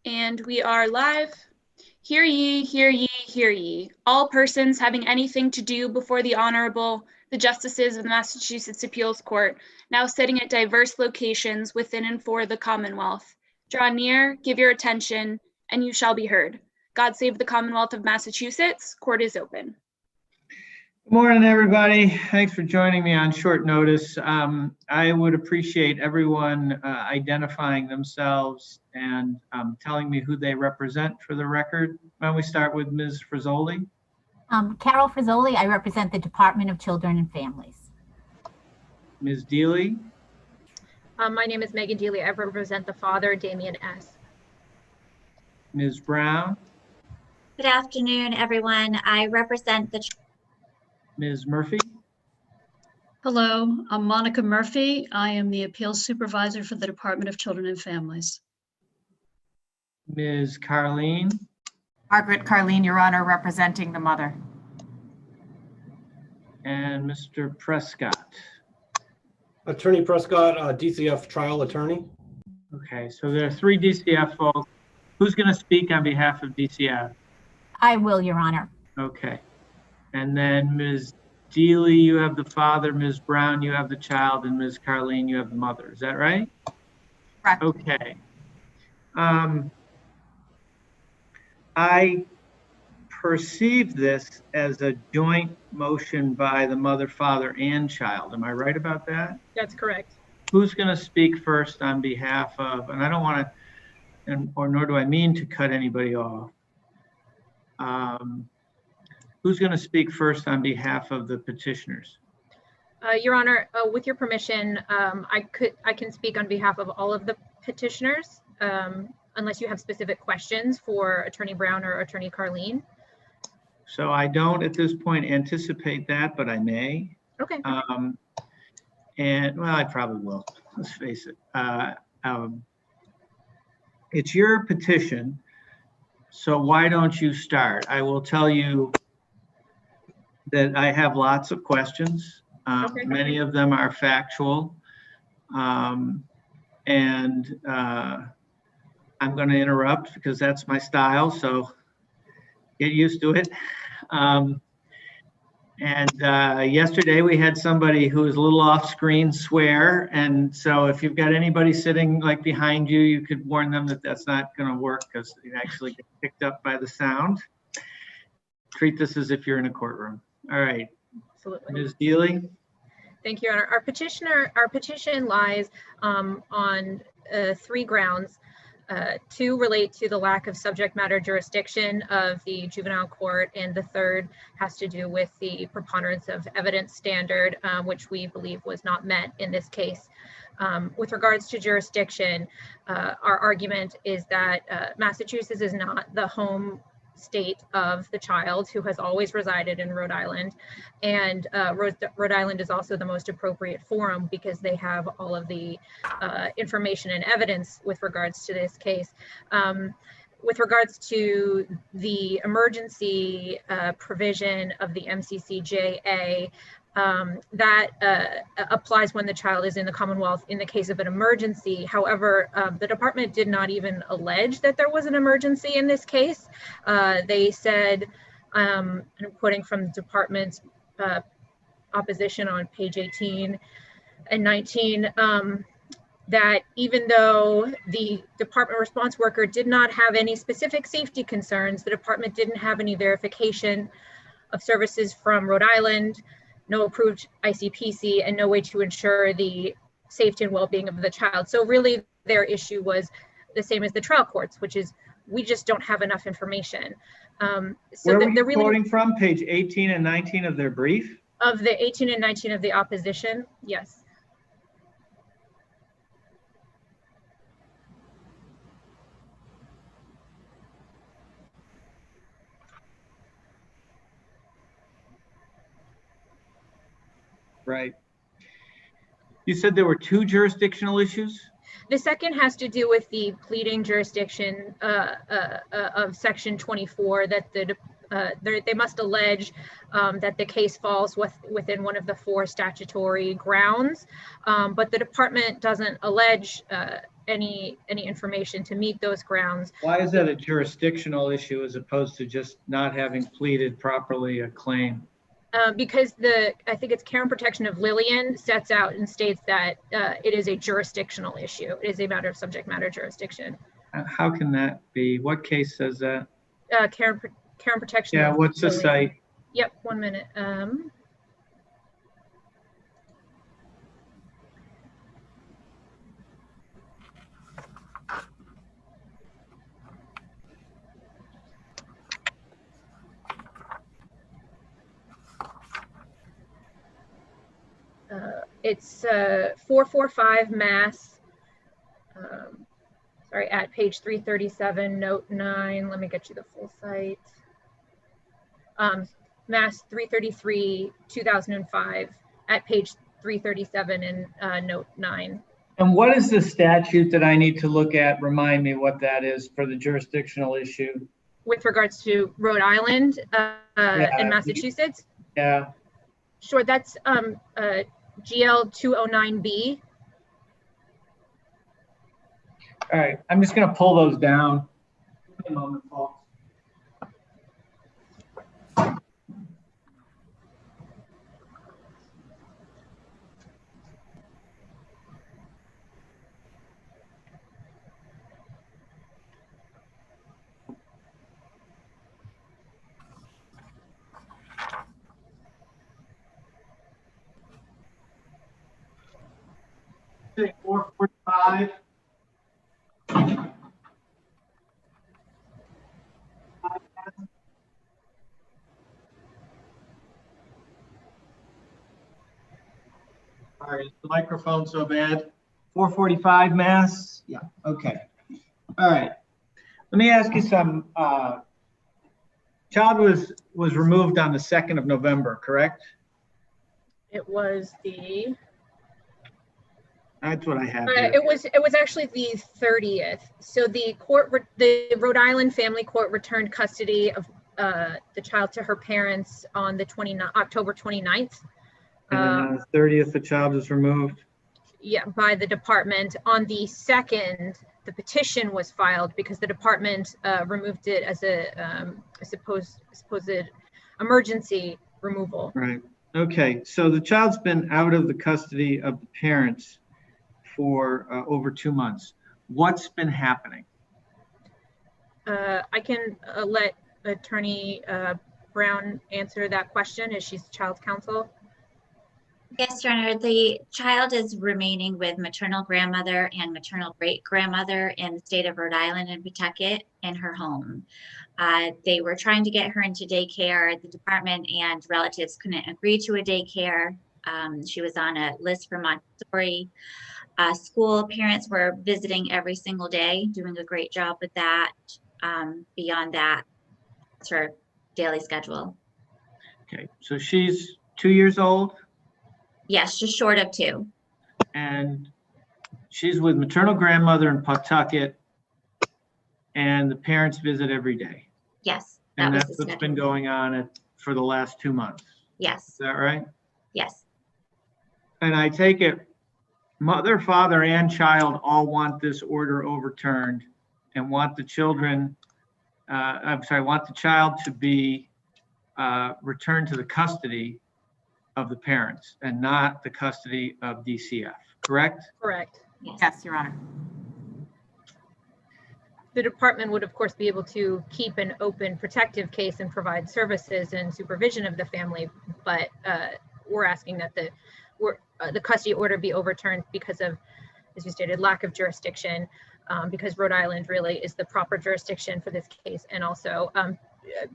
And we are live. Hear ye, hear ye, hear ye. All persons having anything to do before the Honorable, the Justices of the Massachusetts Appeals Court, now sitting at diverse locations within and for the Commonwealth. Draw near, give your attention, and you shall be heard. God save the Commonwealth of Massachusetts. Court is open. Good morning, everybody. Thanks for joining me on short notice. I would appreciate everyone identifying themselves and telling me who they represent for the record. Why don't we start with Ms. Frizzoli? Carol Frizzoli, I represent the Department of Children and Families. Ms. Deely? My name is Megan Deely. I represent the father, Damian S. Ms. Brown? Good afternoon, everyone. I represent the... Ms. Murphy? Hello, I'm Monica Murphy. I am the Appeals Supervisor for the Department of Children and Families. Ms. Carleen? Margaret Carleen, Your Honor, representing the mother. And Mr. Prescott? Attorney Prescott, DCF trial attorney. Okay, so there are three DCF folks. Who's going to speak on behalf of DCF? I will, Your Honor. Okay. And then Ms. Deely, you have the father, Ms. Brown, you have the child, and Ms. Carleen, you have the mother. Is that right? Correct. Okay. I perceive this as a joint motion by the mother, father, and child. Am I right about that? That's correct. Who's going to speak first on behalf of, and I don't want to, or nor do I mean to cut anybody off. Who's going to speak first on behalf of the petitioners? Your Honor, with your permission, I can speak on behalf of all of the petitioners, unless you have specific questions for Attorney Brown or Attorney Carleen. So I don't at this point anticipate that, but I may. Okay. And well, I probably will. Let's face it. It's your petition, so why don't you start? I will tell you that I have lots of questions. Okay. Many of them are factual. And I'm going to interrupt because that's my style, so get used to it. Yesterday we had somebody who was a little off screen swear, and so if you've got anybody sitting like behind you, you could warn them that that's not going to work because it actually gets picked up by the sound. Treat this as if you're in a courtroom. All right. Absolutely. Ms. Deely? Thank you, Your Honor. Our petition lies on three grounds. Two relate to the lack of subject matter jurisdiction of the juvenile court, and the third has to do with the preponderance of evidence standard, which we believe was not met in this case. With regards to jurisdiction, our argument is that Massachusetts is not the home state of the child, who has always resided in Rhode Island, and Rhode Island is also the most appropriate forum because they have all of the information and evidence with regards to this case. With regards to the emergency provision of the MCCJA, that applies when the child is in the Commonwealth in the case of an emergency. However, the department did not even allege that there was an emergency in this case. They said, I'm quoting from the department's opposition on page 18 and 19, that even though the department response worker did not have any specific safety concerns, the department didn't have any verification of services from Rhode Island, no approved ICPC, and no way to ensure the safety and well-being of the child. So really their issue was the same as the trial courts, which is we just don't have enough information. Where were you quoting from? Page 18 and 19 of their brief? Of the 18 and 19 of the opposition, yes. Right. You said there were two jurisdictional issues? The second has to do with the pleading jurisdiction of section 24, that they must allege that the case falls within one of the four statutory grounds, but the department doesn't allege any information to meet those grounds. Why is that a jurisdictional issue as opposed to just not having pleaded properly a claim? Because I think it's care and protection of Lillian sets out and states that it is a jurisdictional issue. It is a matter of subject matter jurisdiction. How can that be? What case says that? Care and protection. Yeah, of what's the Lillian. site? Yep, 1 minute. It's 445 Mass, sorry, at page 337, note 9. Let me get you the full site. Mass 333, 2005, at page 337 and note 9. And what is the statute that I need to look at? Remind me what that is for the jurisdictional issue. With regards to Rhode Island and Massachusetts? Yeah. Sure, that's GL 209B. All right, I'm just going to pull those down. Give me a moment, folks. Okay, 445. All right, is the microphone so bad? 445 Mass? Yeah, okay. All right. Let me ask you some. Child was removed on the 2nd of November, correct? It was the That's what I have here. it was actually the 30th. So the Rhode Island Family Court returned custody of the child to her parents on the October 29th. And then on the 30th, the child was removed? Yeah, by the department. On the 2nd, the petition was filed because the department removed it as a supposed emergency removal. Right. Okay. So the child's been out of the custody of the parents for over 2 months. What's been happening? I can let Attorney Brown answer that question as she's child's counsel. Yes, Your Honor, the child is remaining with maternal grandmother and maternal great grandmother in the state of Rhode Island and Pawtucket in her home. They were trying to get her into daycare. The department and relatives couldn't agree to a daycare. She was on a list for Montessori school. Parents were visiting every single day, doing a great job with that. Beyond that, it's her daily schedule. Okay. So she's 2 years old? Yes, just short of 2. And she's with maternal grandmother in Pawtucket, and the parents visit every day. Yes, And that was that's the what's schedule. been going on for the last 2 months. Yes, Is that right? yes, And I take it mother, father, and child all want this order overturned and want the children, want the child to be returned to the custody of the parents and not the custody of DCF, correct? Correct. Yes, Your Honor. The department would, of course, be able to keep an open protective case and provide services and supervision of the family, but we're asking that the custody order be overturned because of, as you stated, lack of jurisdiction, because Rhode Island really is the proper jurisdiction for this case, and also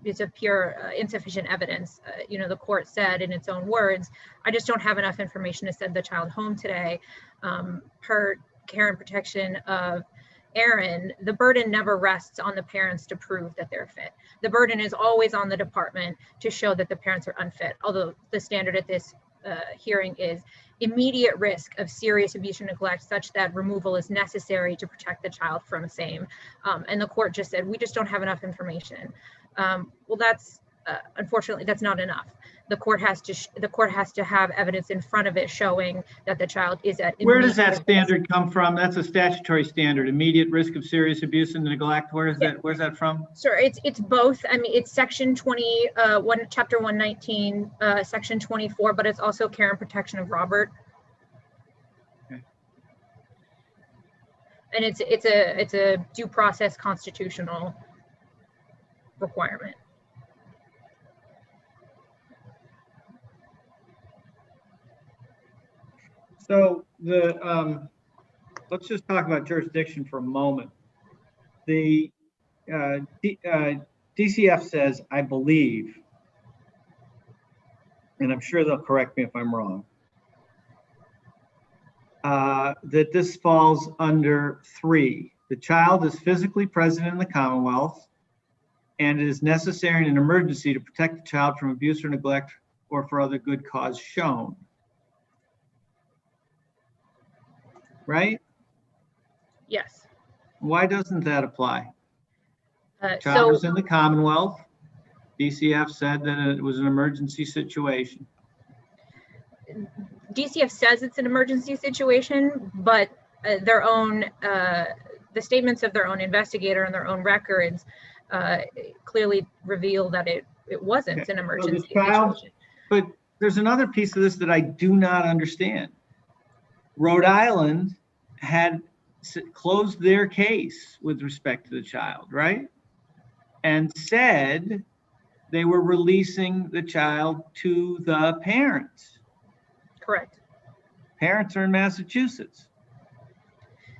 it's a pure insufficient evidence. The court said in its own words, I just don't have enough information to send the child home today. Per care and protection of Aaron, the burden never rests on the parents to prove that they're fit. The burden is always on the department to show that the parents are unfit, although the standard at this hearing is immediate risk of serious abuse or neglect such that removal is necessary to protect the child from same. And the court just said, we just don't have enough information. Well, that's unfortunately, that's not enough. The court has to have evidence in front of it showing that the child is at. Where does that standard come from? That's a statutory standard. Immediate risk of serious abuse and neglect. Where's that from? Sure, it's both. I mean, it's section 21, chapter 119, section 24, but it's also care and protection of Robert. Okay. And it's a due process constitutional requirement. So let's just talk about jurisdiction for a moment. The DCF says, I believe, and I'm sure they'll correct me if I'm wrong, that this falls under 3. The child is physically present in the Commonwealth, and it is necessary in an emergency to protect the child from abuse or neglect or for other good cause shown. Right? Yes. Why doesn't that apply? Child was in the Commonwealth. DCF said that it was an emergency situation. DCF says it's an emergency situation, but their own, the statements of their own investigator and their own records clearly reveal that it wasn't an emergency situation. But there's another piece of this that I do not understand. Rhode Island had closed their case with respect to the child, right? And said they were releasing the child to the parents. Correct. Parents are in Massachusetts.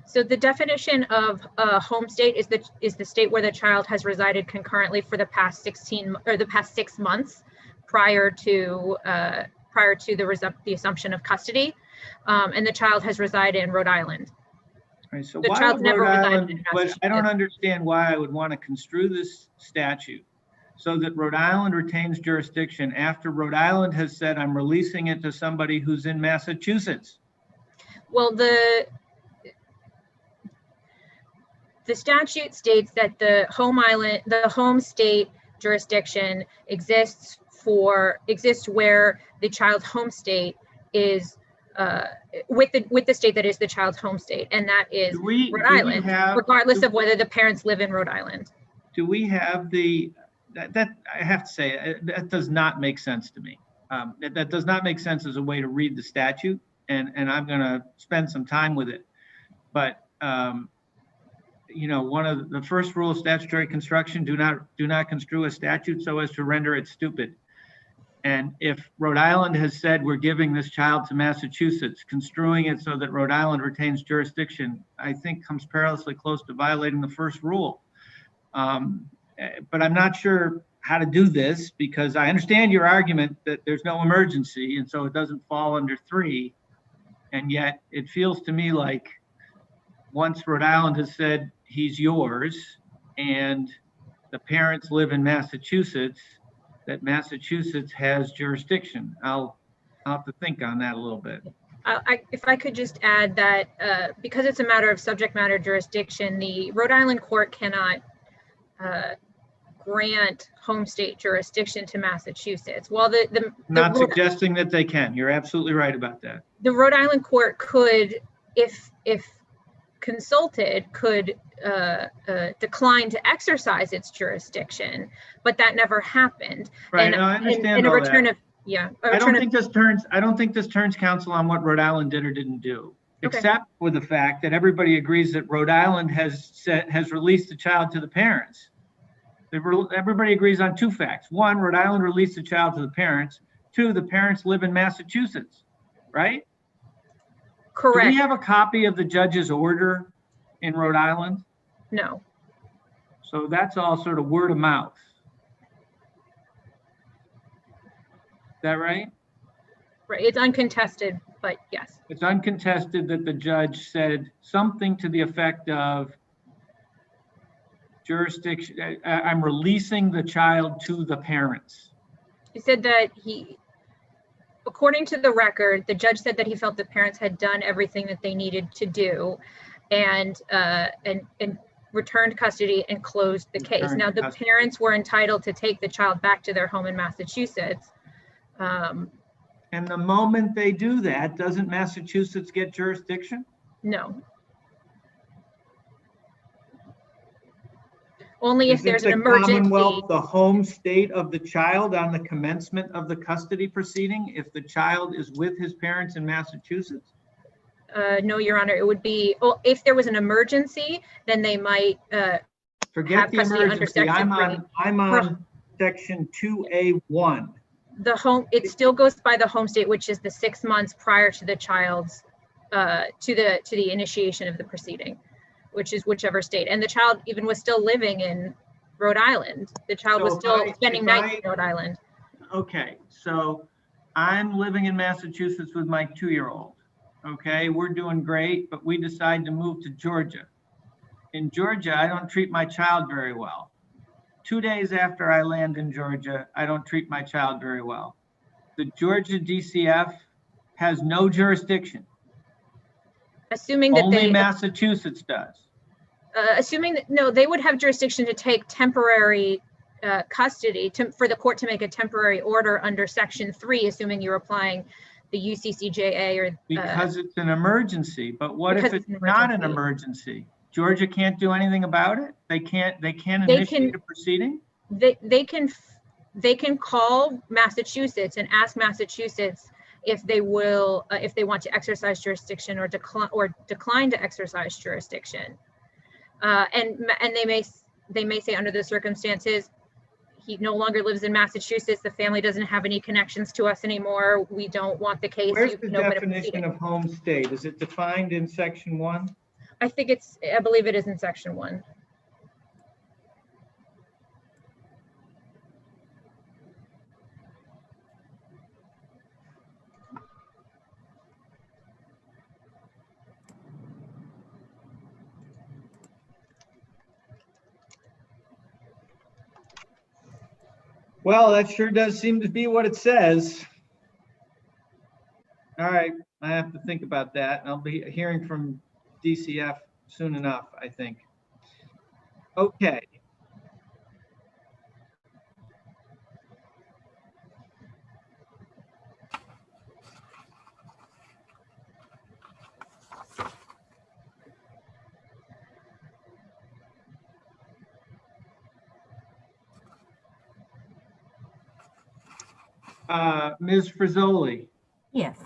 So the definition of a home state is the state where the child has resided concurrently for the past 6 months prior to the assumption of custody, and the child has resided in Rhode Island. Right, so the why child's would never Rhode resided Island, in but Massachusetts. I don't understand why I would want to construe this statute so that Rhode Island retains jurisdiction after Rhode Island has said, I'm releasing it to somebody who's in Massachusetts. Well, the statute states that the home state jurisdiction exists where the child's home state is with the state that is the child's home state, and that is Rhode Island, regardless of whether the parents live in Rhode Island. Do we have that I have to say, that does not make sense to me. That does not make sense as a way to read the statute, and I'm going to spend some time with it. But you know, one of the first rule of statutory construction: do not construe a statute so as to render it stupid. And if Rhode Island has said we're giving this child to Massachusetts, construing it so that Rhode Island retains jurisdiction, I think comes perilously close to violating the first rule. But I'm not sure how to do this, because I understand your argument that there's no emergency and so it doesn't fall under 3. And yet it feels to me like once Rhode Island has said he's yours and the parents live in Massachusetts, that Massachusetts has jurisdiction. I'll have to think on that a little bit. If I could just add that because it's a matter of subject matter jurisdiction, the Rhode Island court cannot grant home state jurisdiction to Massachusetts. While not suggesting that they can. You're absolutely right about that. The Rhode Island court could, if consulted, could decline to exercise its jurisdiction, but that never happened. Right, and, no, I understand a all return that. of yeah. I don't think this turns counsel on what Rhode Island did or didn't do, except with the fact that everybody agrees that Rhode Island has released the child to the parents. Everybody agrees on 2 facts. 1, Rhode Island released the child to the parents. 2, the parents live in Massachusetts, right? Correct. Do we have a copy of the judge's order in Rhode Island? No. So that's all sort of word of mouth. Is that right? Right. It's uncontested, but yes. It's uncontested that the judge said something to the effect of jurisdiction. I'm releasing the child to the parents. He said that according to the record, the judge said that he felt the parents had done everything that they needed to do, and returned custody and closed the case. Returned Now, the custody. parents were entitled to take the child back to their home in Massachusetts. And the moment they do that, doesn't Massachusetts get jurisdiction? No. Only if Is there's it an the emergency. Commonwealth, the home state of the child on the commencement of the custody proceeding, if the child is with his parents in Massachusetts? No, Your Honor, it would be, oh, if there was an emergency, then they might Forget have the custody under emergency. Section 3. I'm on Section 2A1. The home, it still goes by the home state, which is the 6 months prior to the child's to the initiation of the proceeding, which is whichever state. And the child even was still living in Rhode Island. The child was still spending nights in Rhode Island. Okay, so I'm living in Massachusetts with my 2-year-old. Okay, we're doing great, but we decide to move to Georgia. In Georgia, I don't treat my child very well. 2 days after I land in Georgia, I don't treat my child very well. The Georgia DCF has no jurisdiction. Assuming that Only Massachusetts does. Assuming that, no, they would have jurisdiction to take temporary custody for the court to make a temporary order under Section 3, assuming you're applying the UCCJA or because it's an emergency. But what if it's not an emergency? Georgia can't do anything about it? They can't initiate a proceeding? They can call Massachusetts and ask Massachusetts if they will if they want to exercise jurisdiction or decline to exercise jurisdiction. And they may say, under the circumstances, he no longer lives in Massachusetts. The family doesn't have any connections to us anymore. We don't want the case. Where's the definition of home state? Is it defined in Section 1? I believe it is in Section 1. Well, that sure does seem to be what it says. All right, I have to think about that. I'll be hearing from DCF soon enough, I think. Okay. Ms. Frizzoli. Yes.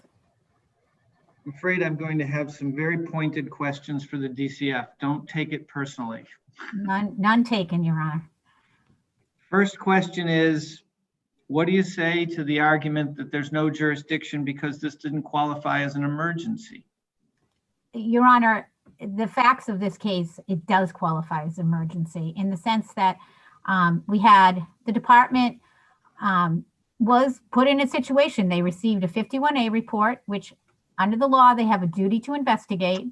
I'm afraid I'm going to have some very pointed questions for the DCF. Don't take it personally. None taken, Your Honor. First question is, what do you say to the argument that there's no jurisdiction because this didn't qualify as an emergency? Your Honor, the facts of this case, it does qualify as emergency in the sense that we had the department was put in a situation. They received a 51A report, which under the law, they have a duty to investigate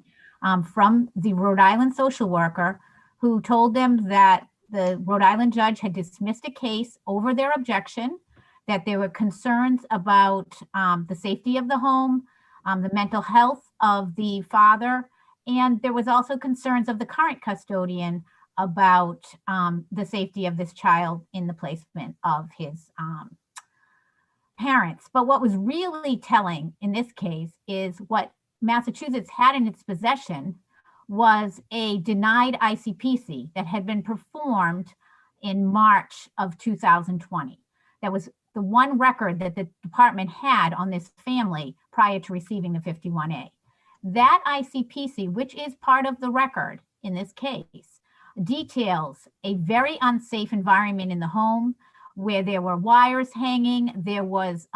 from the Rhode Island social worker who told them that the Rhode Island judge had dismissed a case over their objection, that there were concerns about the safety of the home, the mental health of the father, and there was also concerns of the current custodian about the safety of this child in the placement of his parents. But what was really telling in this case is what Massachusetts had in its possession was a denied ICPC that had been performed in March of 2020. That was the one record that the department had on this family prior to receiving the 51A. That ICPC, which is part of the record in this case, details a very unsafe environment in the home where there were wires hanging, there was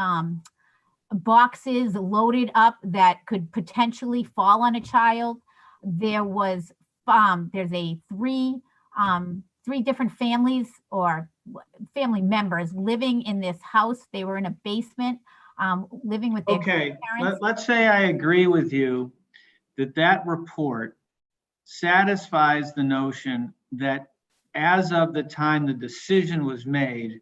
boxes loaded up that could potentially fall on a child. There was there's a three different families or family members living in this house. They were in a basement living with their parents. Let's say I agree with you that report satisfies the notion that as of the time the decision was made,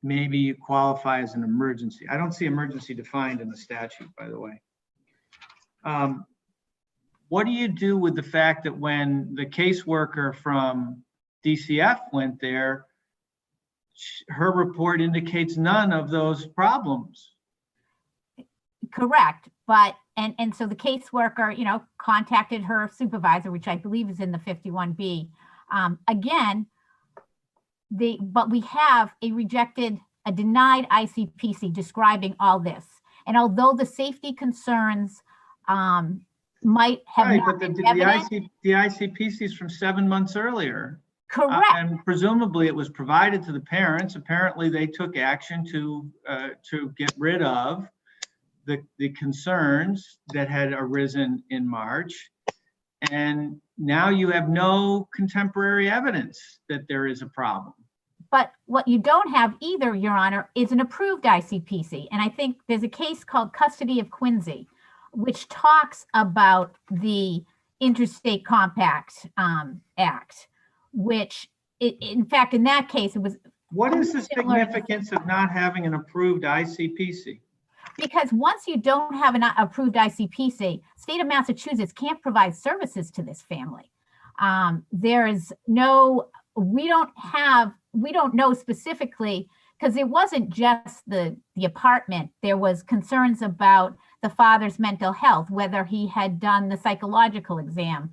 maybe you qualify as an emergency. I don't see emergency defined in the statute, by the way. what do you do with the fact that when the caseworker from DCF went there, her report indicates none of those problems? Correct, but, and so the caseworker, you know, contacted her supervisor, which I believe is in the 51B. Again, but we have a denied ICPC describing all this. And although the safety concerns might have Right, not but been the evident, ICPC is from 7 months earlier. correct. And presumably it was provided to the parents. Apparently they took action to get rid of the concerns that had arisen in March. And now you have no contemporary evidence that there is a problem. But what you don't have either, Your Honor, is an approved ICPC. And I think there's a case called Custody of Quincy, which talks about the Interstate Compact Act, which, in fact, in that case, it was. What is the significance of not having an approved ICPC? Because once you don't have an approved ICPC, state of Massachusetts can't provide services to this family. There's no, we don't know specifically, because it wasn't just the apartment. There was concerns about the father's mental health, whether he had done the psychological exam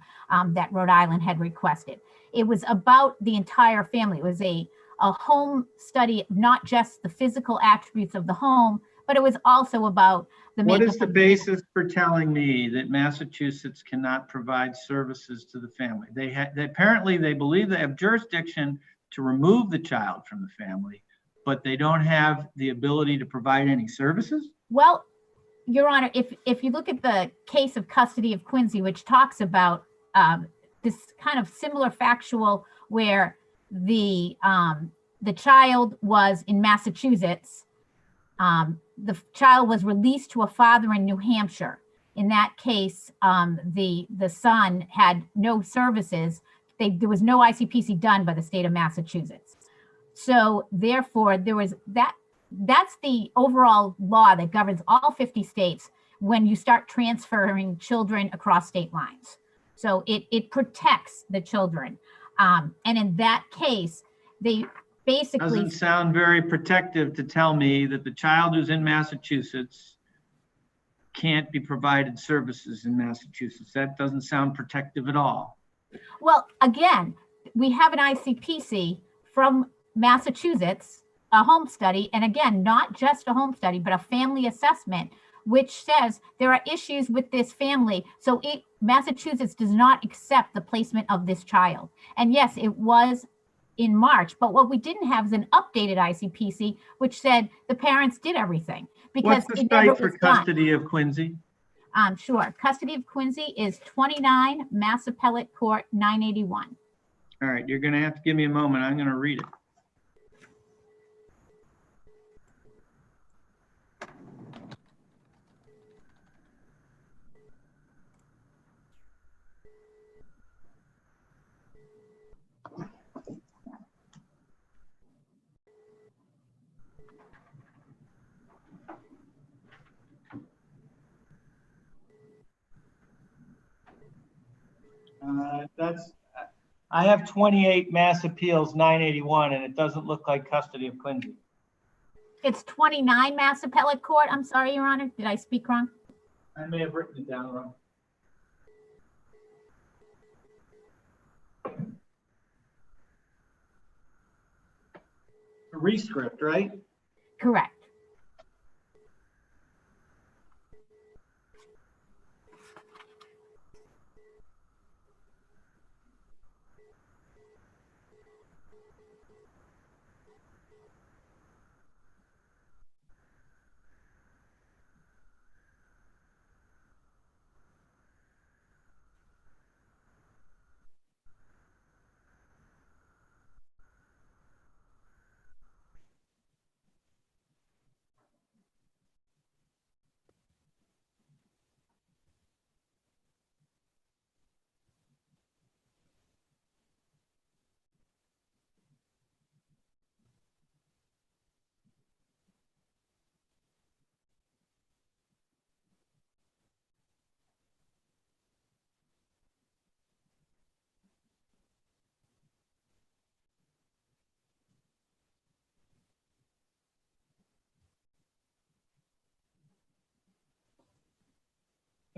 that Rhode Island had requested. It was about the entire family. It was a home study, not just the physical attributes of the home, but it was also about the What makeup is the of basis for telling me that Massachusetts cannot provide services to the family? Apparently they believe they have jurisdiction to remove the child from the family, but they don't have the ability to provide any services? Well, Your Honor, if you look at the case of Custody of Quincy, which talks about this kind of similar factual where the child was in Massachusetts, the child was released to a father in New Hampshire. In that case, the son had no services. There was no ICPC done by the state of Massachusetts. So therefore, there was that's the overall law that governs all 50 states when you start transferring children across state lines. So it protects the children. And in that case, they basically— Doesn't sound very protective to tell me that the child who's in Massachusetts can't be provided services in Massachusetts. That doesn't sound protective at all. Well, again, we have an ICPC from Massachusetts, a home study, and again, not just a home study, but a family assessment, which says there are issues with this family. So Massachusetts does not accept the placement of this child. And yes, it was in March, but what we didn't have is an updated ICPC, which said the parents did everything. Because what's the site for Custody of Quincy? Sure. Custody of Quincy is 29 Mass Appellate Court 981. All right, you're going to have to give me a moment. I'm going to read it. I have 28 Mass Appeals 981, and it doesn't look like Custody of Quincy. It's 29 Mass Appellate Court. I'm sorry, Your Honor. Did I speak wrong? I may have written it down wrong. A rescript, right? Correct.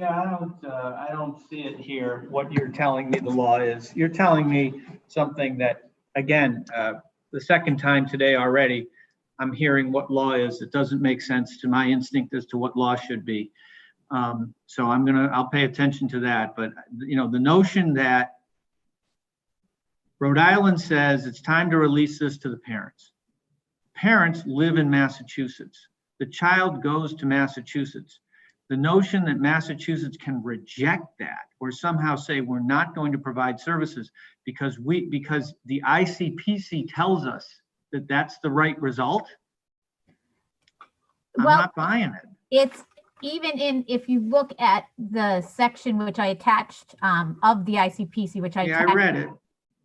Yeah, I don't see it here, what you're telling me the law is. You're telling me something that, again, the second time today already, I'm hearing what law is. It doesn't make sense to my instinct as to what law should be. So I'll pay attention to that. But, you know, the notion that Rhode Island says it's time to release this to the parents. Parents live in Massachusetts. The child goes to Massachusetts. The notion that Massachusetts can reject that or somehow say we're not going to provide services because the ICPC tells us that that's the right result, I'm not buying it. It's even if you look at the section which I attached of the ICPC, which I read it.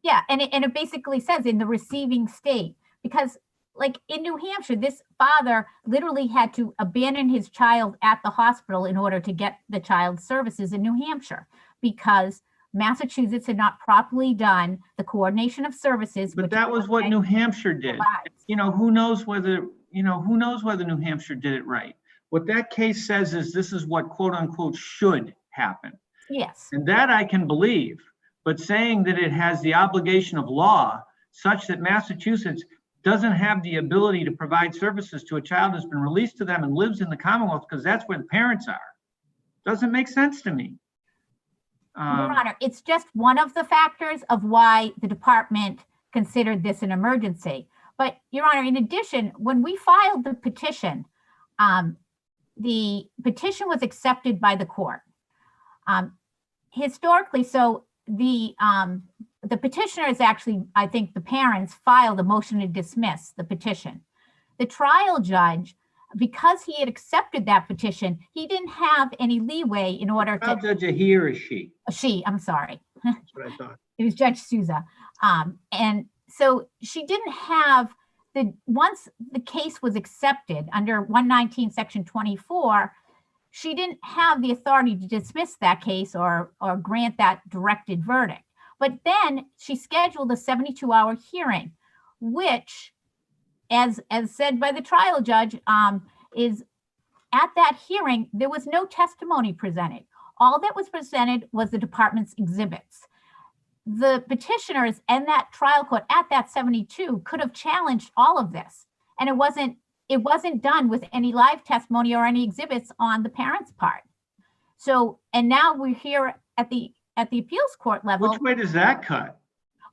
Yeah, and it basically says in the receiving state, because like in New Hampshire, this father literally had to abandon his child at the hospital in order to get the child's services in New Hampshire because Massachusetts had not properly done the coordination of services. But that was what New Hampshire did. You know, who knows whether New Hampshire did it right. What that case says is this is what quote unquote should happen. Yes. And that I can believe, but saying that it has the obligation of law such that Massachusetts doesn't have the ability to provide services to a child who's been released to them and lives in the Commonwealth because that's where the parents are, doesn't make sense to me. Your Honor, it's just one of the factors of why the department considered this an emergency. But Your Honor, in addition, when we filed the petition was accepted by the court. Historically, so the petitioner is actually, I think the parents filed a motion to dismiss the petition. The trial judge, because he had accepted that petition, he didn't have any leeway in order to— Trial judge, a he or a she? A she, I'm sorry. That's what I thought. It was Judge Souza. And so she didn't have once the case was accepted under 119 section 24, she didn't have the authority to dismiss that case or grant that directed verdict. But then she scheduled a 72-hour hearing, which, as said by the trial judge, is at that hearing, there was no testimony presented. All that was presented was the department's exhibits. The petitioners and that trial court at that 72 could have challenged all of this. And it wasn't done with any live testimony or any exhibits on the parents' part. So, and now we're here at the appeals court level. Which way does that cut?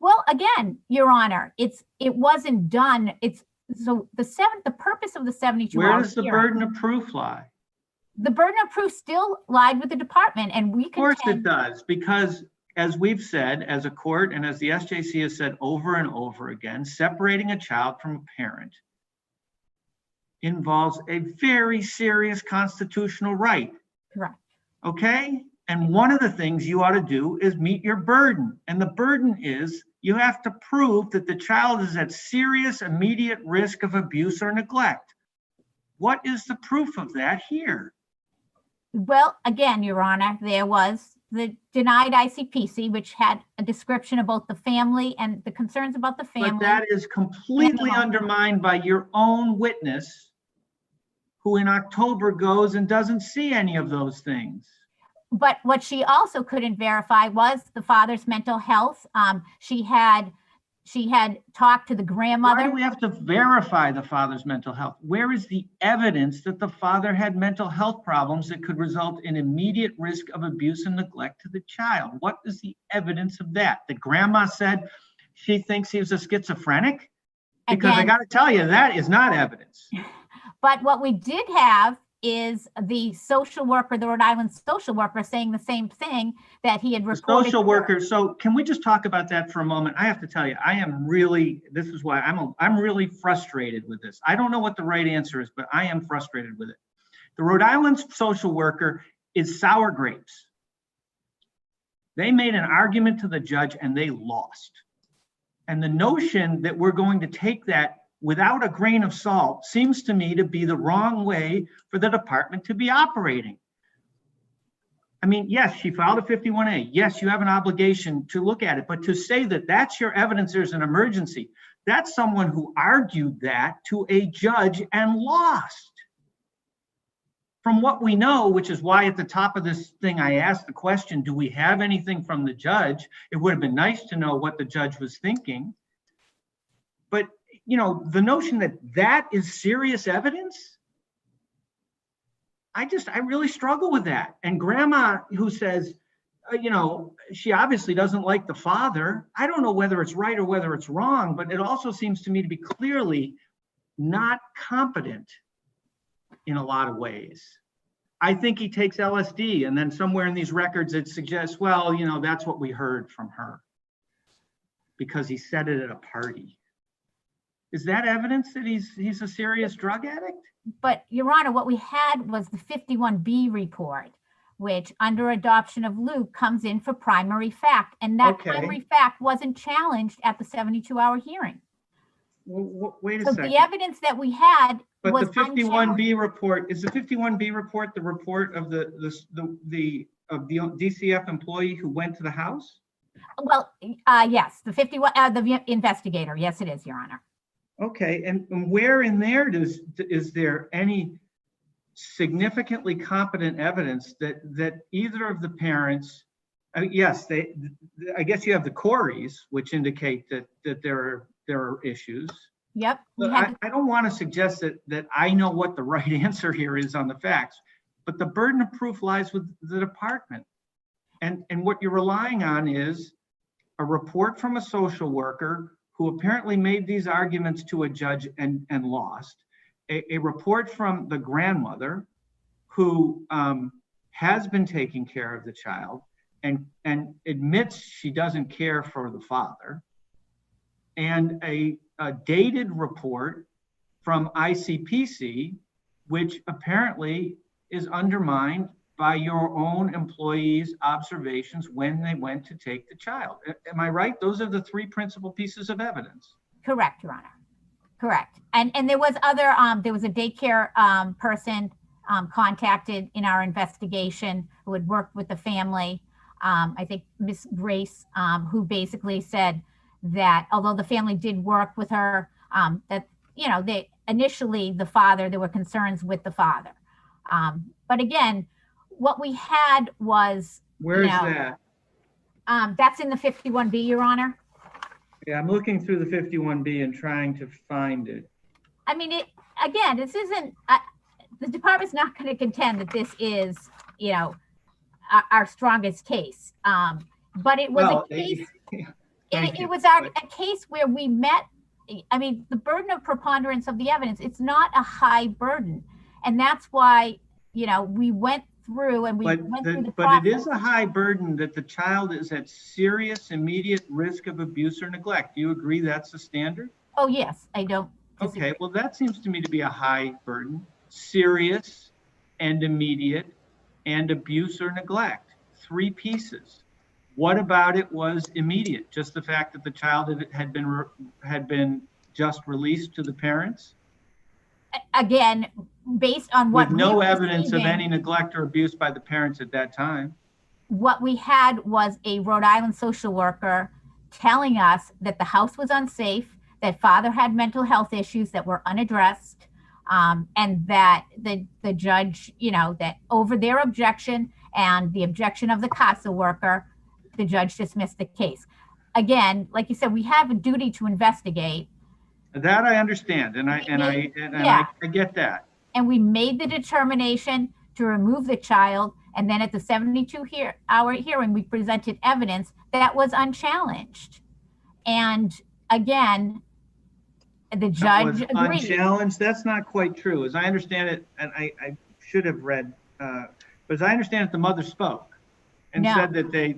Well, again, Your Honor, it wasn't done. So the purpose of the 72 hours. Where does the burden of proof lie? The burden of proof still lied with the department, and we can— Of course it does, because as we've said, as a court and as the SJC has said over and over again, separating a child from a parent involves a very serious constitutional right. Correct. Okay? And one of the things you ought to do is meet your burden. And the burden is you have to prove that the child is at serious immediate risk of abuse or neglect. What is the proof of that here? Well, again, Your Honor, there was the denied ICPC, which had a description of both the family and the concerns about the family. But that is completely undermined by your own witness, who in October goes and doesn't see any of those things. But what she also couldn't verify was the father's mental health. She had talked to the grandmother. Why do we have to verify the father's mental health? Where is the evidence that the father had mental health problems that could result in immediate risk of abuse and neglect to the child? What is the evidence of that? The grandma said she thinks he was a schizophrenic? Because I got to tell you, that is not evidence. But what we did have is the social worker, the Rhode Island social worker, saying the same thing that he had reported. Social worker. So can we just talk about that for a moment? I have to tell you, this is why I'm really frustrated with this. I don't know what the right answer is, but I am frustrated with it. The Rhode Island social worker is sour grapes. They made an argument to the judge and they lost. And the notion that we're going to take that without a grain of salt seems to me to be the wrong way for the department to be operating. I mean, yes, she filed a 51A. Yes, you have an obligation to look at it, but to say that that's your evidence there's an emergency, that's someone who argued that to a judge and lost. from what we know, which is why at the top of this thing, I asked the question, do we have anything from the judge? It would have been nice to know what the judge was thinking. But, you know, the notion that that is serious evidence, I really struggle with that. And grandma who says, you know, she obviously doesn't like the father. I don't know whether it's right or whether it's wrong, but it also seems to me to be clearly not competent in a lot of ways. I think he takes LSD, and then somewhere in these records it suggests, well, you know, that's what we heard from her because he said it at a party. Is that evidence that he's a serious drug addict? But Your Honor, what we had was the 51B report, which under adoption of Luke comes in for primary fact. And that primary fact wasn't challenged at the 72-hour hearing. Well, wait a so second. The evidence that we had but was the 51B report, is the 51B report the report of the DCF employee who went to the house? Well, yes, the 51, the investigator. Yes, it is, Your Honor. Okay, and where in there is there any significantly competent evidence that either of the parents, yes, I guess you have the Corys, which indicate that there are issues. Yep. I don't want to suggest that I know what the right answer here is on the facts, but the burden of proof lies with the department. And what you're relying on is a report from a social worker who apparently made these arguments to a judge and lost, a report from the grandmother who has been taking care of the child and admits she doesn't care for the father, and a dated report from ICPC, which apparently is undermined by your own employees' observations when they went to take the child. Am I right? Those are the three principal pieces of evidence. Correct, Your Honor. Correct. And there was other, there was a daycare person contacted in our investigation who had worked with the family. I think Miss Grace, who basically said that although the family did work with her, that, you know, they initially the father, there were concerns with the father. But again, what we had was, where's that? That's in the 51B, Your Honor. Yeah, I'm looking through the 51B and trying to find it. I mean, again, this isn't, the department's not going to contend that this is, you know, our strongest case. But it was a case, it was a case where we met, I mean, the burden of preponderance of the evidence, it's not a high burden. And that's why, you know, we went through and went through the process. But it is a high burden that the child is at serious immediate risk of abuse or neglect. Do you agree that's the standard? Oh, yes, I don't disagree. Okay, well, that seems to me to be a high burden. Serious and immediate and abuse or neglect. 3 pieces. What about it was immediate? Just the fact that the child had been just released to the parents? Again, based on what with no evidence of any neglect or abuse by the parents at that time. What we had was a Rhode Island social worker telling us that the house was unsafe, that father had mental health issues that were unaddressed, and that the judge, you know, that over their objection and the objection of the CASA worker, the judge dismissed the case. Again, like you said, we have a duty to investigate. That I understand, and I get that. And we made the determination to remove the child, and then at the 72-hour hearing, we presented evidence that was unchallenged. And again, the judge agreed. Unchallenged? That's not quite true. As I understand it, and I should have read, but as I understand it, the mother spoke and said that they.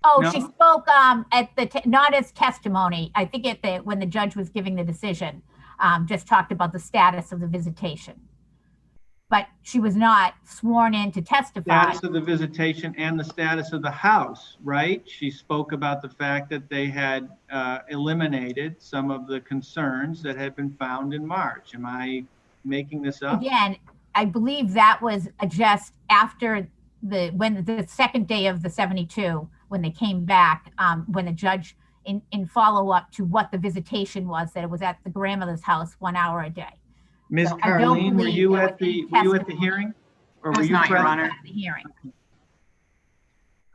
Oh, no? She spoke at the not as testimony. I think when the judge was giving the decision, just talked about the status of the visitation. But she was not sworn in to testify. Status of the visitation and the status of the house, right? She spoke about the fact that they had eliminated some of the concerns that had been found in March. Am I making this up? Again, I believe that was just after the second day of the 72, when they came back, when the judge in follow up to what the visitation was, that it was at the grandmother's house 1 hour a day. Ms. So I don't Carleen, were believe you there at was any the hearing? Or I were was you not, Your present? Honor. at the hearing.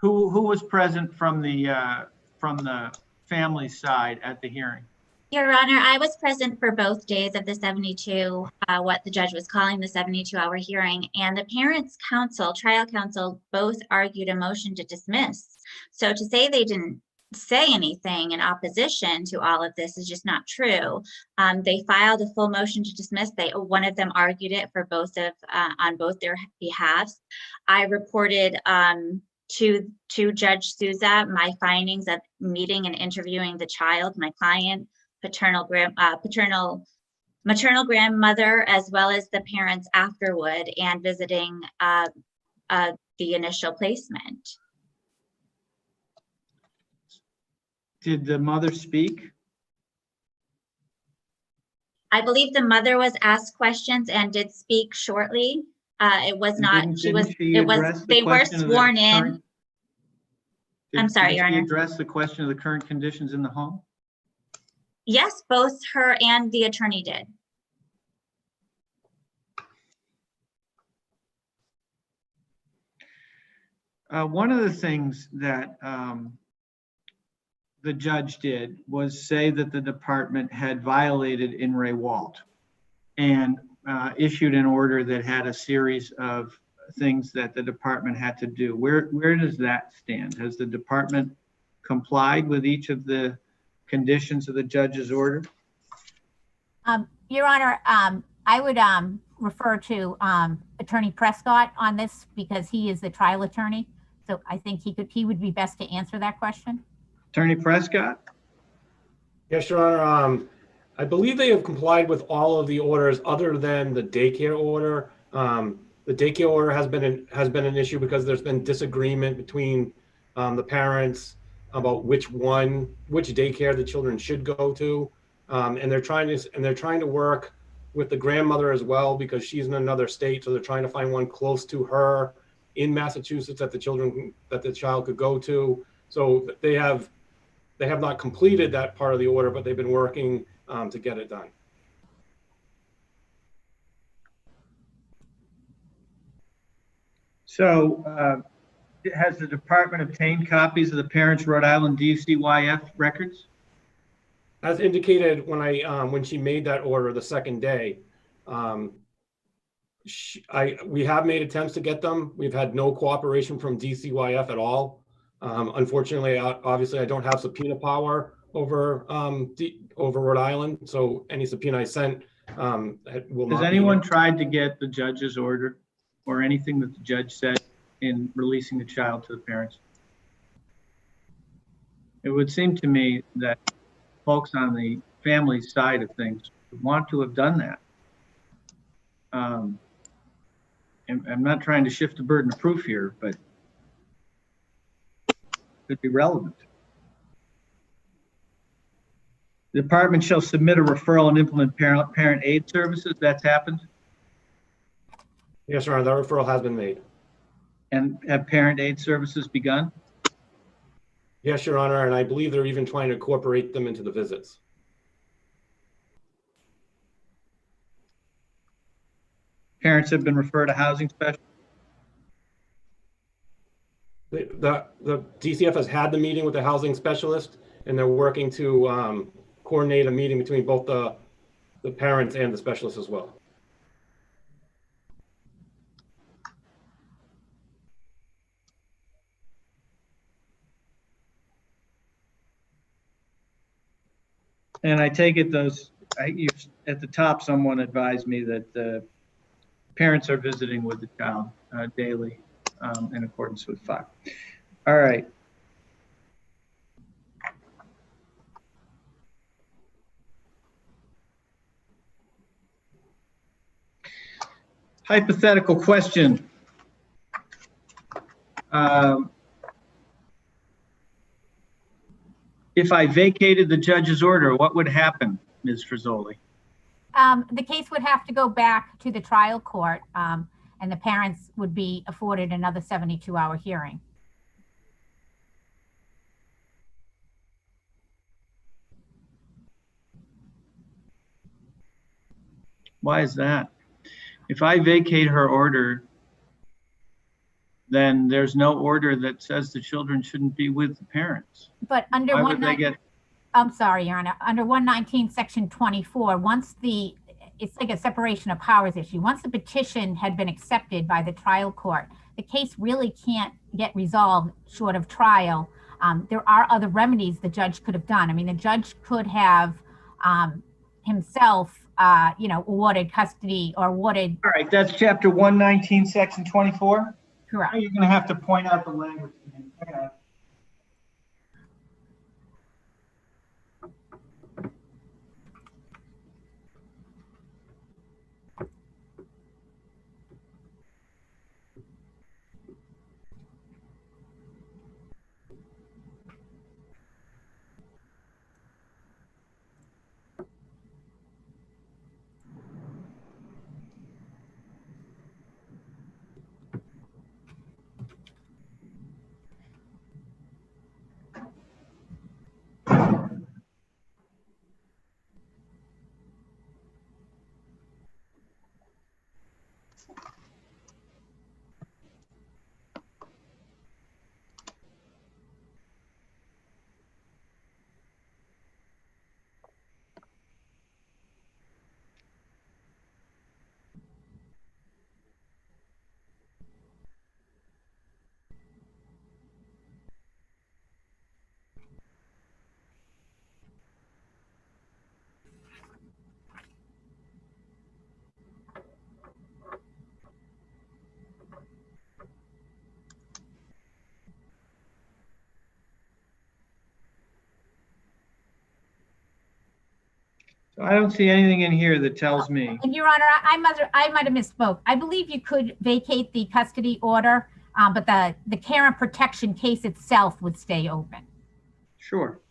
Who was present from the family side at the hearing? Your Honor, I was present for both days of the 72, what the judge was calling the 72-hour hearing, and the parents' counsel, trial counsel, both argued a motion to dismiss. So to say they didn't say anything in opposition to all of this is just not true. They filed a full motion to dismiss. One of them argued it for both of on both their behalves. I reported to Judge Souza my findings of meeting and interviewing the child, my client, maternal grandmother, as well as the parents afterward, and visiting the initial placement. Did the mother speak? I believe the mother was asked questions and did speak shortly. It was not, they were sworn in. I'm sorry, Your Honor. Did she address the question of the current conditions in the home? Yes, both her and the attorney did. One of the things that the judge did was say that the department had violated in Ray Walt and issued an order that had a series of things that the department had to do. Where does that stand? Has the department complied with each of the conditions of the judge's order? Your Honor, I would refer to Attorney Prescott on this because he is the trial attorney. So I think he would be best to answer that question. Attorney Prescott? Yes, Your Honor. I believe they have complied with all of the orders other than the daycare order. The daycare order has been an issue because there's been disagreement between the parents about which daycare the children should go to, and they're trying to work with the grandmother as well because she's in another state, so they're trying to find one close to her in Massachusetts that the child could go to. So they have not completed that part of the order, but they've been working to get it done. So has the department obtained copies of the parents' Rhode Island DCYF records? As indicated when she made that order the second day, we have made attempts to get them. We've had no cooperation from DCYF at all. Unfortunately, obviously, I don't have subpoena power over Rhode Island, so any subpoena I sent will not. Has anyone tried to get the judge's order or anything that the judge said in releasing the child to the parents? It would seem to me that folks on the family side of things want to have done that. And I'm not trying to shift the burden of proof here, but it could be relevant. The department shall submit a referral and implement parent aid services. That's happened. Yes, Your Honor, that referral has been made. And have parent aid services begun? Yes, Your Honor, and I believe they're even trying to incorporate them into the visits. Parents have been referred to housing specialists? The DCF has had the meeting with the housing specialist, and they're working to coordinate a meeting between both the parents and the specialist as well. And I take it at the top, someone advised me that the parents are visiting with the child daily in accordance with FOC. All right. Hypothetical question. If I vacated the judge's order, what would happen, Ms. Frizzoli? The case would have to go back to the trial court, and the parents would be afforded another 72-hour hearing. Why is that? If I vacate her order, then there's no order that says the children shouldn't be with the parents. But under Why would they get? I'm sorry, Your Honor, under 119, section 24, it's like a separation of powers issue. Once the petition had been accepted by the trial court, the case really can't get resolved short of trial. There are other remedies the judge could have done. I mean, the judge could have himself, awarded custody or awarded. All right, that's chapter 119, section 24. Correct. Now you're going to have to point out the language to me. Hang on. So I don't see anything in here that tells me. And Your Honor, I might have misspoke. I believe you could vacate the custody order, but the care and protection case itself would stay open. Sure.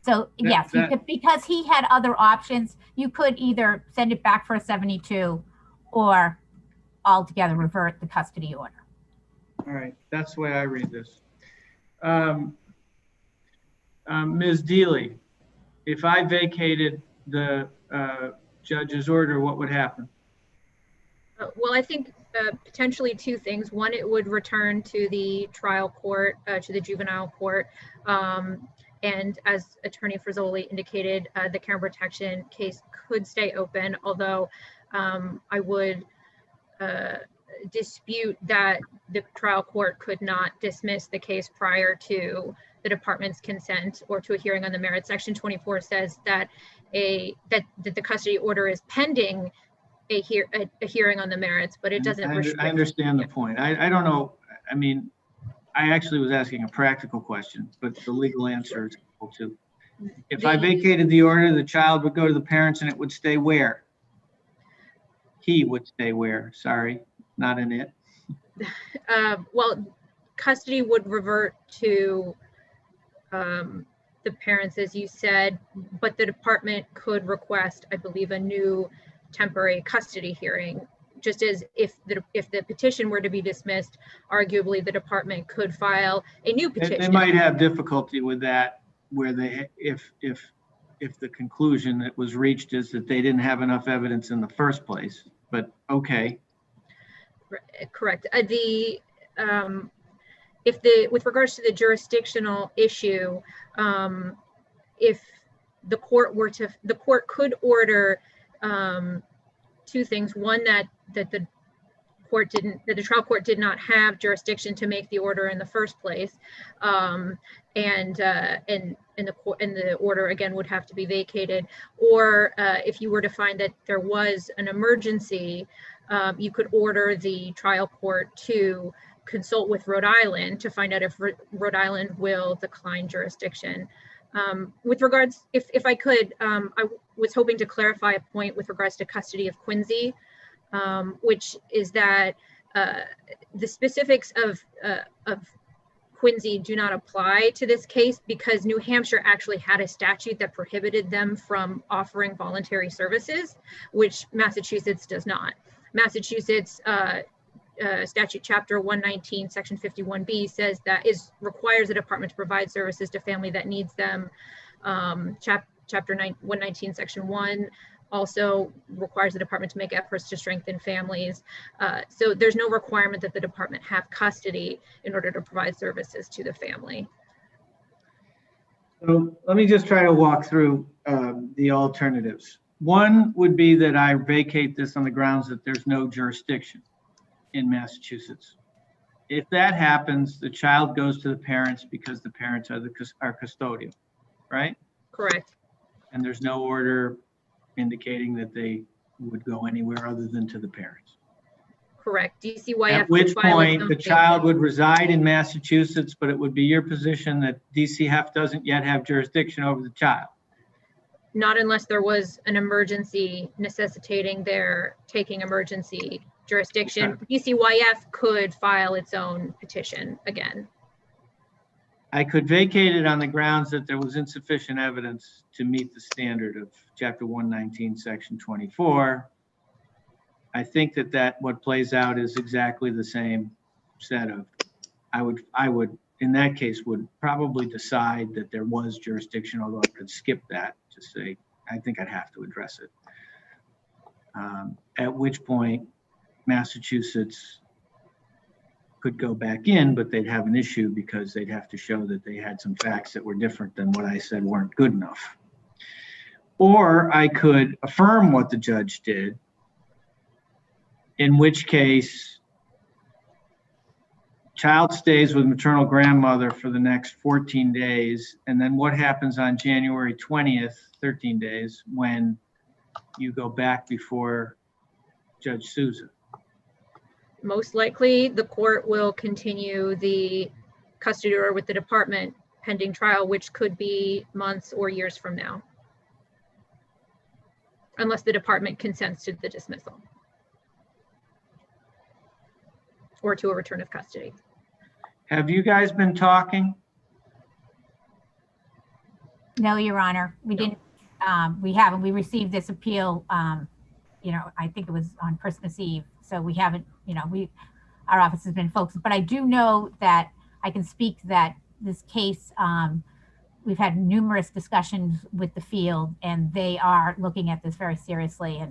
So yes, you could, because he had other options, you could either send it back for a 72 or altogether revert the custody order. All right, that's the way I read this. Ms. Deely, if I vacated the judge's order, what would happen? Well, I think potentially two things. One, it would return to the trial court, to the juvenile court. And as Attorney Frizzoli indicated, the care and protection case could stay open, although I would dispute that the trial court could not dismiss the case prior to the department's consent or to a hearing on the merits. Section 24 says that that the custody order is pending a hearing on the merits, but it doesn't restrict. I understand the point. I don't know. I mean, I actually was asking a practical question, but the legal answer is equal to. If I vacated the order, the child would go to the parents and it would stay where? He would stay where? Sorry, not in it. Well, custody would revert to the parents, as you said, but the department could request, I believe, a new temporary custody hearing. Just as if the petition were to be dismissed, arguably the department could file a new petition. They might have difficulty with that, where they, if the conclusion that was reached is that they didn't have enough evidence in the first place. But okay. Correct. With regards to the jurisdictional issue, if the court could order two things. One, that the trial court did not have jurisdiction to make the order in the first place, and the order again would have to be vacated. Or if you were to find that there was an emergency, you could order the trial court to consult with Rhode Island to find out if Rhode Island will decline jurisdiction. With regards, if I could, I was hoping to clarify a point with regards to custody of Quincy, which is that the specifics of Quincy do not apply to this case because New Hampshire actually had a statute that prohibited them from offering voluntary services, which Massachusetts does not. Massachusetts statute chapter 119 section 51B says that requires the department to provide services to family that needs them. Chapter 119 section 1 also requires the department to make efforts to strengthen families. So there's no requirement that the department have custody in order to provide services to the family. So let me just try to walk through the alternatives. One would be that I vacate this on the grounds that there's no jurisdiction in Massachusetts. If that happens, the child goes to the parents because the parents are custodial, right? Correct. And there's no order indicating that they would go anywhere other than to the parents. Correct. DCYF. At which point the child would reside in Massachusetts, but it would be your position that DCF doesn't yet have jurisdiction over the child. Not unless there was an emergency necessitating their taking emergency jurisdiction. Okay. DCYF could file its own petition again. I could vacate it on the grounds that there was insufficient evidence to meet the standard of Chapter 119, Section 24. I think that what plays out is exactly the same set of, I would, in that case, would probably decide that there was jurisdiction, although I could skip that to say, I think I'd have to address it. At which point, Massachusetts could go back in, but they'd have an issue because they'd have to show that they had some facts that were different than what I said weren't good enough. Or I could affirm what the judge did, in which case child stays with maternal grandmother for the next 14 days. And then what happens on January 20th, 13 days, when you go back before Judge Souza? Most likely the court will continue the custody order with the department pending trial, which could be months or years from now, unless the department consents to the dismissal or to a return of custody. Have you guys been talking? No, Your Honor, we didn't. We haven't. We received this appeal, you know, I think it was on Christmas Eve. So we haven't, you know, our office has been focused, but I do know that I can speak that this case, we've had numerous discussions with the field and they are looking at this very seriously.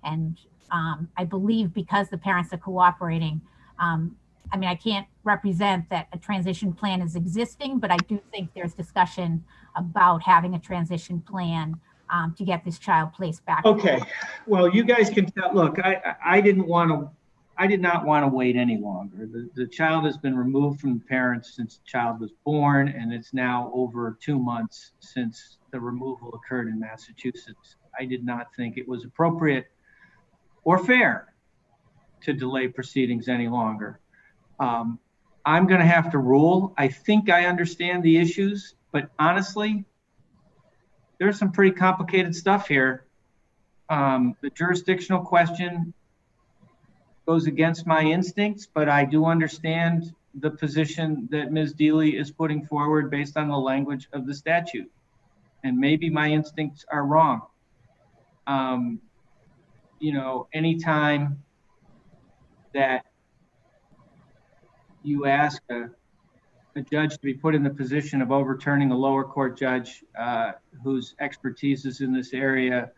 And I believe because the parents are cooperating, I mean, I can't represent that a transition plan is existing, but I do think there's discussion about having a transition plan to get this child placed back. Okay, well, you guys can tell, look, I did not want to wait any longer. The child has been removed from the parents since the child was born, and it's now over 2 months since the removal occurred in Massachusetts. I did not think it was appropriate or fair to delay proceedings any longer. I'm going to have to rule. I think I understand the issues, but honestly, there's some pretty complicated stuff here. The jurisdictional question goes against my instincts, but I do understand the position that Ms. Deely is putting forward based on the language of the statute. And maybe my instincts are wrong. You know, anytime that you ask a judge to be put in the position of overturning a lower court judge whose expertise is in this area,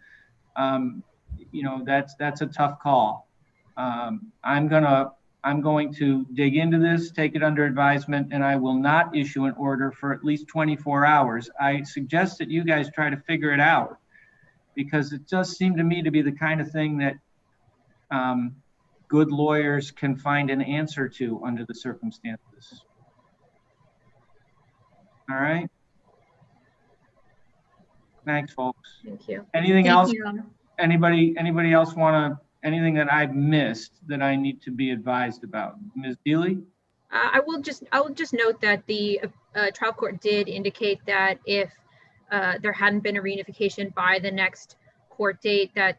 you know, that's a tough call. I'm going to dig into this, take it under advisement, and I will not issue an order for at least 24 hours. I suggest that you guys try to figure it out, because it does seem to me to be the kind of thing that good lawyers can find an answer to under the circumstances. All right. Thanks, folks. Thank you. Anything else? Thank you, Your Honor. Anybody else want to, anything that I've missed that I need to be advised about? Ms. Deely? I will just note that the trial court did indicate that if there hadn't been a reunification by the next court date, that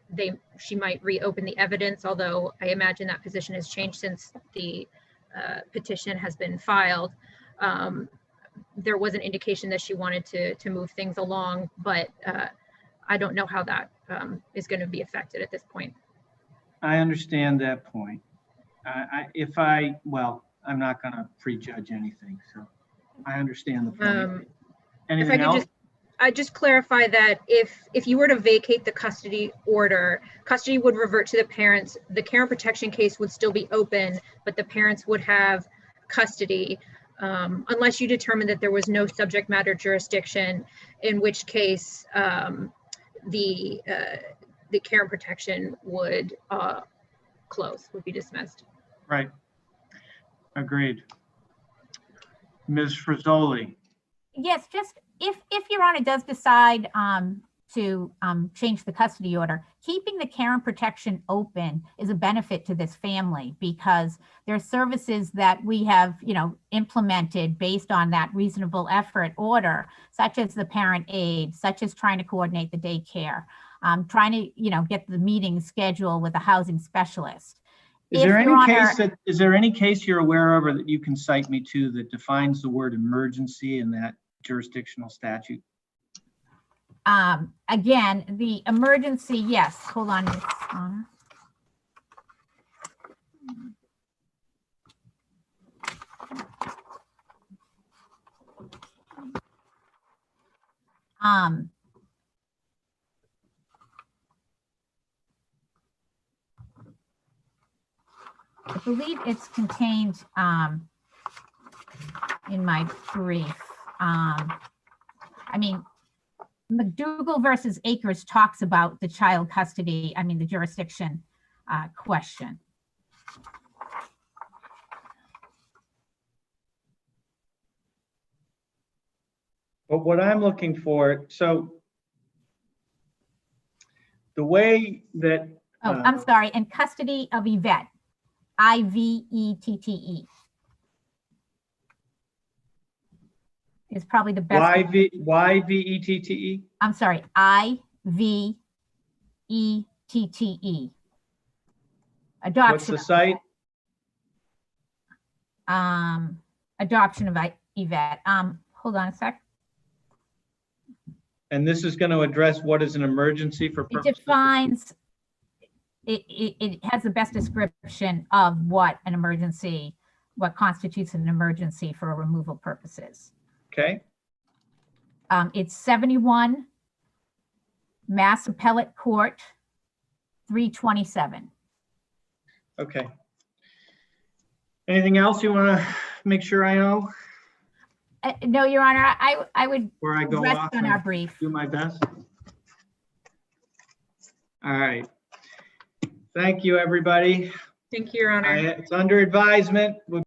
she might reopen the evidence, although I imagine that position has changed since the petition has been filed. There was an indication that she wanted to move things along, but I don't know how that is going to be affected at this point. I understand that point. Well, I'm not going to prejudge anything, so I understand the point. Anything else? I just clarify that if you were to vacate the custody order, custody would revert to the parents. The care and protection case would still be open, but the parents would have custody unless you determine that there was no subject matter jurisdiction, in which case the care and protection would close, would be dismissed. Right. Agreed. Ms. Frizzoli. Yes, just if Your Honor does decide to change the custody order, keeping the care and protection open is a benefit to this family, because there are services that we have, implemented based on that reasonable effort order, such as the parent aid, such as trying to coordinate the daycare, trying to, get the meeting scheduled with a housing specialist. Is there any case you're aware of or that you can cite me to that defines the word emergency in that jurisdictional statute? Again, the emergency, yes. Hold on, Ms. Honor. I believe it's contained in my brief. McDougall versus Akers talks about the child custody, the jurisdiction question. But what I'm looking for, so the way that... I'm sorry, and custody of Yvette, I-V-E-T-T-E. Is probably the best. Y-V-E-T-T-E? I'm sorry, I-V-E-T-T-E. Adoption. What's the site? Adoption of Yvette. Hold on a sec. And this is going to address what is an emergency for purposes. It defines, it has the best description of what an emergency, what constitutes an emergency for removal purposes. Okay. It's 71 Mass Appellate Court 327. Okay. Anything else you want to make sure I know? No, Your Honor, I would Where I go rest off on our brief. Do my best. All right. Thank you, everybody. Thank you, Your Honor. It's under advisement.